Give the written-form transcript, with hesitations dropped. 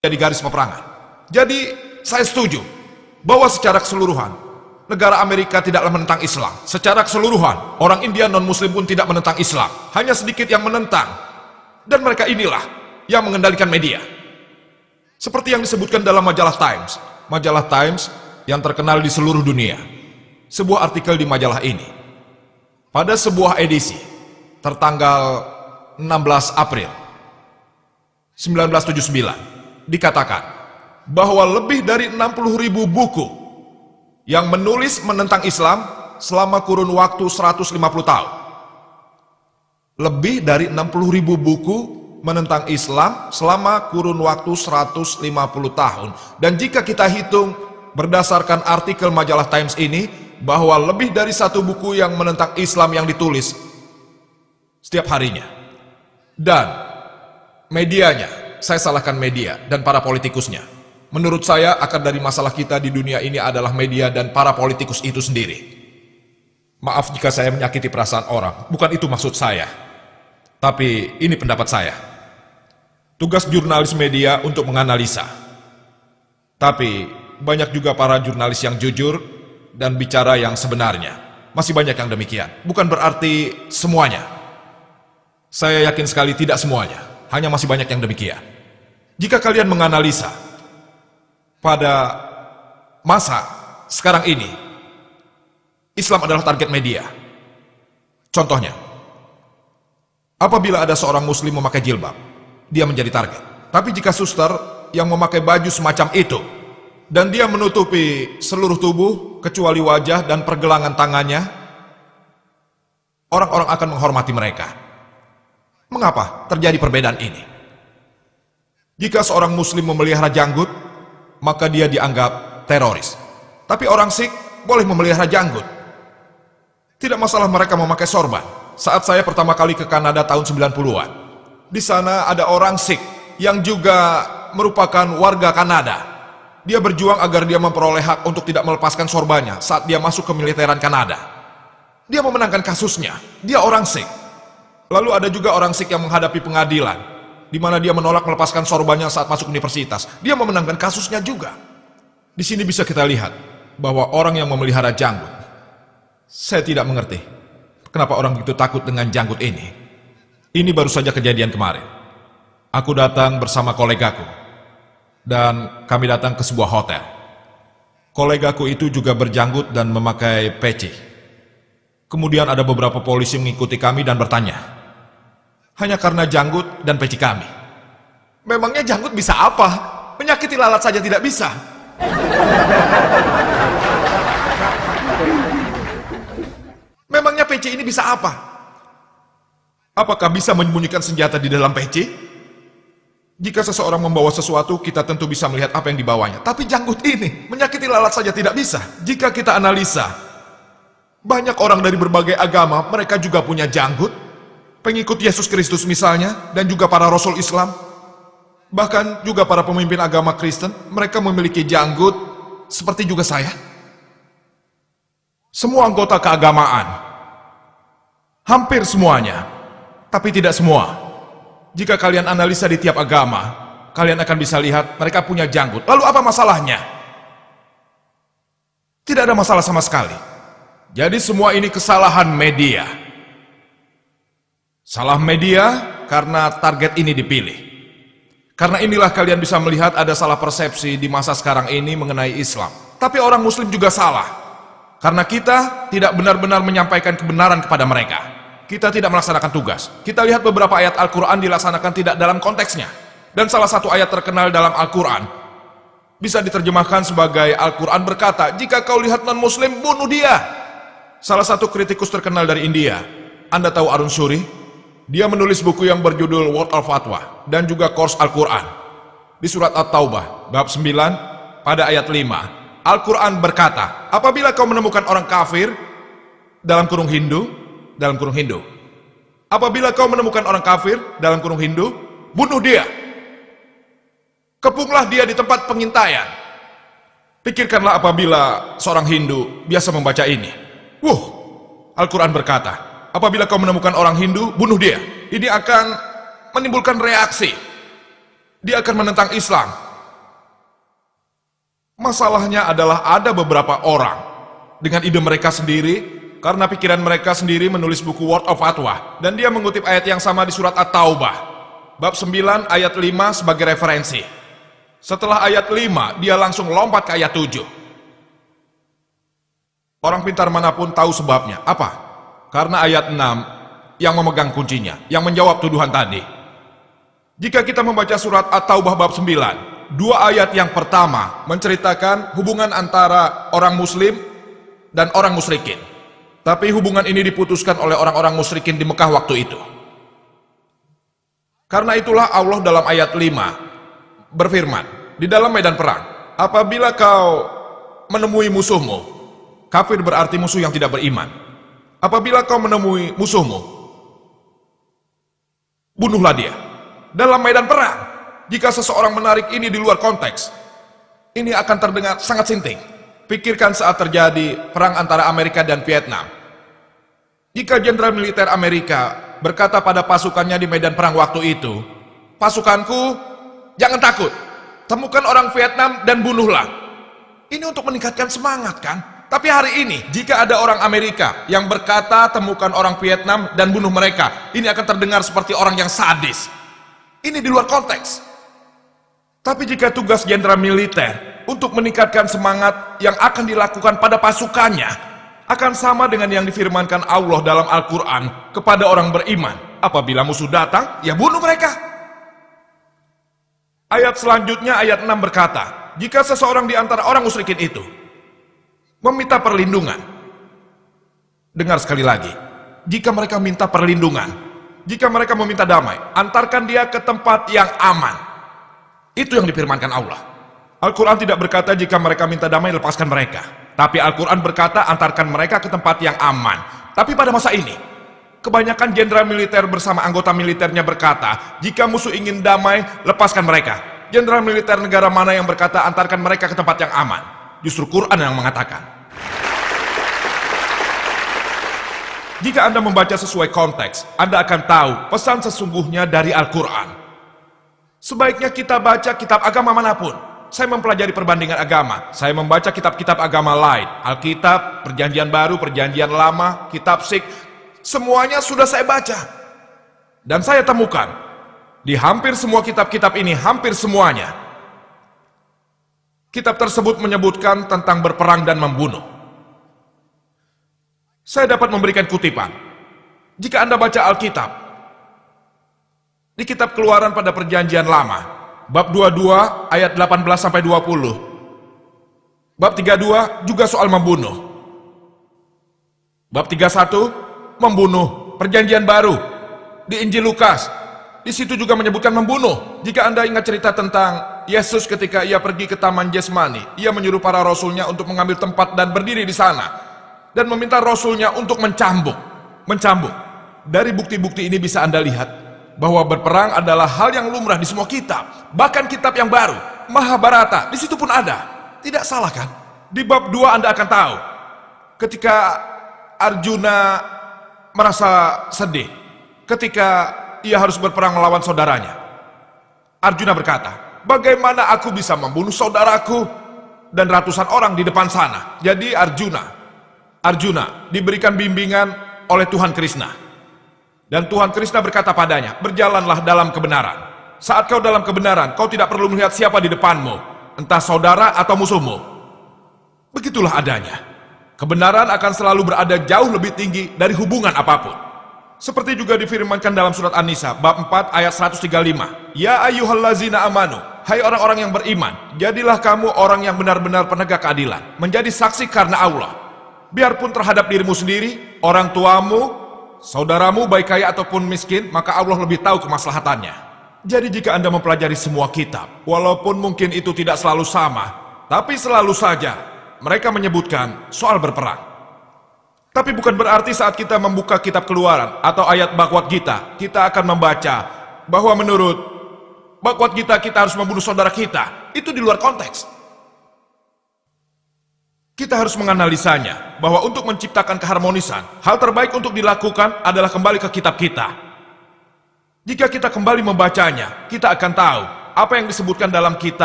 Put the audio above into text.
di garis peperangan. Jadi saya setuju bahwa secara keseluruhan negara Amerika tidaklah menentang Islam. Secara keseluruhan orang India non-Muslim pun tidak menentang Islam. Hanya sedikit yang menentang. Dan mereka inilah yang mengendalikan media. Seperti yang disebutkan dalam majalah Times. Majalah Times yang terkenal di seluruh dunia. Sebuah artikel di majalah ini, pada sebuah edisi tertanggal 16 April 1979, dikatakan bahwa lebih dari 60.000 buku yang menulis menentang Islam selama kurun waktu 150 tahun. Lebih dari 60.000 buku menentang Islam selama kurun waktu 150 tahun. Dan jika kita hitung berdasarkan artikel majalah Times ini, bahwa lebih dari satu buku yang menentang Islam yang ditulis setiap harinya. Dan medianya, saya salahkan media dan para politikusnya. Menurut saya, akar dari masalah kita di dunia ini adalah media dan para politikus itu sendiri. Maaf jika saya menyakiti perasaan orang, bukan itu maksud saya. Tapi ini pendapat saya. Tugas jurnalis media untuk menganalisa. Tapi banyak juga para jurnalis yang jujur dan bicara yang sebenarnya. Masih banyak yang demikian. Bukan berarti semuanya. Saya yakin sekali tidak semuanya. Hanya masih banyak yang demikian. Jika kalian menganalisa pada masa sekarang ini, Islam adalah target media. Contohnya, apabila ada seorang muslim memakai jilbab, dia menjadi target. Tapi jika suster yang memakai baju semacam itu, dan dia menutupi seluruh tubuh, kecuali wajah dan pergelangan tangannya, orang-orang akan menghormati mereka. Mengapa terjadi perbedaan ini? Jika seorang muslim memelihara janggut, maka dia dianggap teroris. Tapi orang Sikh boleh memelihara janggut. Tidak masalah mereka memakai sorban. Saat saya pertama kali ke Kanada tahun 90-an, di sana ada orang Sikh yang juga merupakan warga Kanada. Dia berjuang agar dia memperoleh hak untuk tidak melepaskan sorbannya saat dia masuk ke militeran Kanada. Dia memenangkan kasusnya. Dia orang Sikh. Lalu ada juga orang Sikh yang menghadapi pengadilan, di mana dia menolak melepaskan sorbannya saat masuk universitas. Dia memenangkan kasusnya juga. Di sini bisa kita lihat bahwa orang yang memelihara janggut, saya tidak mengerti kenapa orang begitu takut dengan janggut ini. Ini baru saja kejadian kemarin. Aku datang bersama kolegaku, dan kami datang ke sebuah hotel. Kolegaku itu juga berjanggut dan memakai peci. Kemudian ada beberapa polisi yang mengikuti kami dan bertanya, hanya karena janggut dan peci kami. Memangnya janggut bisa apa? Menyakiti lalat saja tidak bisa. Memangnya peci ini bisa apa? Apakah bisa menyembunyikan senjata di dalam peci? Jika seseorang membawa sesuatu, kita tentu bisa melihat apa yang dibawanya. Tapi janggut ini, menyakiti lalat saja tidak bisa. Jika kita analisa, banyak orang dari berbagai agama, mereka juga punya janggut. Pengikut Yesus Kristus misalnya, dan juga para rasul Islam. Bahkan juga para pemimpin agama Kristen, mereka memiliki janggut, seperti juga saya. Semua anggota keagamaan, hampir semuanya, tapi tidak semua. Jika kalian analisa di tiap agama, kalian akan bisa lihat mereka punya janggut. Lalu apa masalahnya? Tidak ada masalah sama sekali. Jadi semua ini kesalahan media. Salah media karena target ini dipilih. Karena inilah kalian bisa melihat ada salah persepsi di masa sekarang ini mengenai Islam. Tapi orang Muslim juga salah. Karena kita tidak benar-benar menyampaikan kebenaran kepada mereka. Kita tidak melaksanakan tugas. Kita lihat beberapa ayat Al-Quran dilaksanakan tidak dalam konteksnya. Dan salah satu ayat terkenal dalam Al-Quran bisa diterjemahkan sebagai Al-Quran berkata, jika kau lihat non-Muslim, bunuh dia. Salah satu kritikus terkenal dari India, Anda tahu Arun Shuri? Dia menulis buku yang berjudul World of Fatwa dan juga Course Al-Quran. Di surat At-Taubah, bab 9, pada ayat 5, Al-Quran berkata, apabila kau menemukan orang kafir, dalam kurung Hindu, apabila kau menemukan orang kafir, dalam kurung Hindu, bunuh dia. Kepunglah dia di tempat pengintaian. Pikirkanlah apabila seorang Hindu biasa membaca ini. Al-Quran berkata, apabila kau menemukan orang Hindu, bunuh dia. Ini akan menimbulkan reaksi. Dia akan menentang Islam. Masalahnya adalah ada beberapa orang dengan ide mereka sendiri, karena pikiran mereka sendiri menulis buku Word of Fatwa, dan dia mengutip ayat yang sama di surat At-Taubah, bab 9 ayat 5 sebagai referensi. Setelah ayat 5, dia langsung lompat ke ayat 7. Orang pintar manapun tahu sebabnya. Apa? Karena ayat 6 yang memegang kuncinya, yang menjawab tuduhan tadi. Jika kita membaca surat At-Taubah bab 9, dua ayat yang pertama menceritakan hubungan antara orang muslim dan orang musyrikin. Tapi hubungan ini diputuskan oleh orang-orang musyrikin di Mekah waktu itu. Karena itulah Allah dalam ayat 5 berfirman, di dalam medan perang, apabila kau menemui musuhmu, kafir berarti musuh yang tidak beriman. Apabila kau menemui musuhmu, bunuhlah dia. Dalam medan perang, jika seseorang menarik ini di luar konteks, ini akan terdengar sangat sinting. Pikirkan saat terjadi perang antara Amerika dan Vietnam. Jika jenderal militer Amerika berkata pada pasukannya di medan perang waktu itu, pasukanku, jangan takut, temukan orang Vietnam dan bunuhlah. Ini untuk meningkatkan semangat kan? Tapi hari ini, jika ada orang Amerika yang berkata temukan orang Vietnam dan bunuh mereka, ini akan terdengar seperti orang yang sadis. Ini di luar konteks. Tapi jika tugas jenderal militer untuk meningkatkan semangat yang akan dilakukan pada pasukannya, akan sama dengan yang difirmankan Allah dalam Al-Quran kepada orang beriman. Apabila musuh datang, ya bunuh mereka. Ayat selanjutnya, ayat 6 berkata, jika seseorang di antara orang musyrikin itu meminta perlindungan, dengar sekali lagi, jika mereka minta perlindungan, jika mereka meminta damai, antarkan dia ke tempat yang aman. Itu yang difirmankan Allah. Al-Quran tidak berkata jika mereka minta damai, lepaskan mereka. Tapi Al-Quran berkata antarkan mereka ke tempat yang aman. Tapi pada masa ini, kebanyakan jenderal militer bersama anggota militernya berkata, jika musuh ingin damai, lepaskan mereka. Jenderal militer negara mana yang berkata antarkan mereka ke tempat yang aman? Justru Quran yang mengatakan. Jika Anda membaca sesuai konteks, Anda akan tahu pesan sesungguhnya dari Al-Quran. Sebaiknya kita baca kitab agama manapun. Saya mempelajari perbandingan agama. Saya membaca kitab-kitab agama lain. Alkitab, Perjanjian Baru, Perjanjian Lama, Kitab Sikh. Semuanya sudah saya baca. Dan saya temukan, di hampir semua kitab-kitab ini, hampir semuanya, kitab tersebut menyebutkan tentang berperang dan membunuh. Saya dapat memberikan kutipan. Jika Anda baca Alkitab, di kitab Keluaran pada Perjanjian Lama, bab 22 ayat 18-20. Bab 32 juga soal membunuh. Bab 31 membunuh. Perjanjian Baru di Injil Lukas, di situ juga menyebutkan membunuh. Jika Anda ingat cerita tentang Yesus ketika ia pergi ke Taman Getsemani, ia menyuruh para rasulnya untuk mengambil tempat dan berdiri di sana, dan meminta rasulnya untuk mencambuk. Dari bukti-bukti ini bisa Anda lihat bahwa berperang adalah hal yang lumrah di semua kitab. Bahkan kitab yang baru, Mahabharata, di situ pun ada. Tidak salah kan? Di bab 2 Anda akan tahu, ketika Arjuna merasa sedih, ketika ia harus berperang melawan saudaranya. Arjuna berkata, bagaimana aku bisa membunuh saudaraku dan ratusan orang di depan sana? Jadi Arjuna diberikan bimbingan oleh Tuhan Krishna. Dan Tuhan Krishna berkata padanya, berjalanlah dalam kebenaran. Saat kau dalam kebenaran, kau tidak perlu melihat siapa di depanmu, entah saudara atau musuhmu. Begitulah adanya. Kebenaran akan selalu berada jauh lebih tinggi dari hubungan apapun. Seperti juga difirmankan dalam surat An-Nisa, bab 4 ayat 135. Ya ayyuhallazina amanu, hai orang-orang yang beriman, jadilah kamu orang yang benar-benar penegak keadilan, menjadi saksi karena Allah. Biarpun terhadap dirimu sendiri, orang tuamu, saudaramu baik kaya ataupun miskin, maka Allah lebih tahu kemaslahatannya. Jadi jika Anda mempelajari semua kitab, walaupun mungkin itu tidak selalu sama, tapi selalu saja mereka menyebutkan soal berperang. Tapi bukan berarti saat kita membuka kitab Keluaran atau ayat Bhagavad Gita, kita akan membaca bahwa menurut Bhagavad Gita kita harus membunuh saudara kita. Itu di luar konteks. Kita harus menganalisanya, bahwa untuk menciptakan keharmonisan, hal terbaik untuk dilakukan adalah kembali ke kitab kita. Jika kita kembali membacanya, kita akan tahu apa yang disebutkan dalam kitab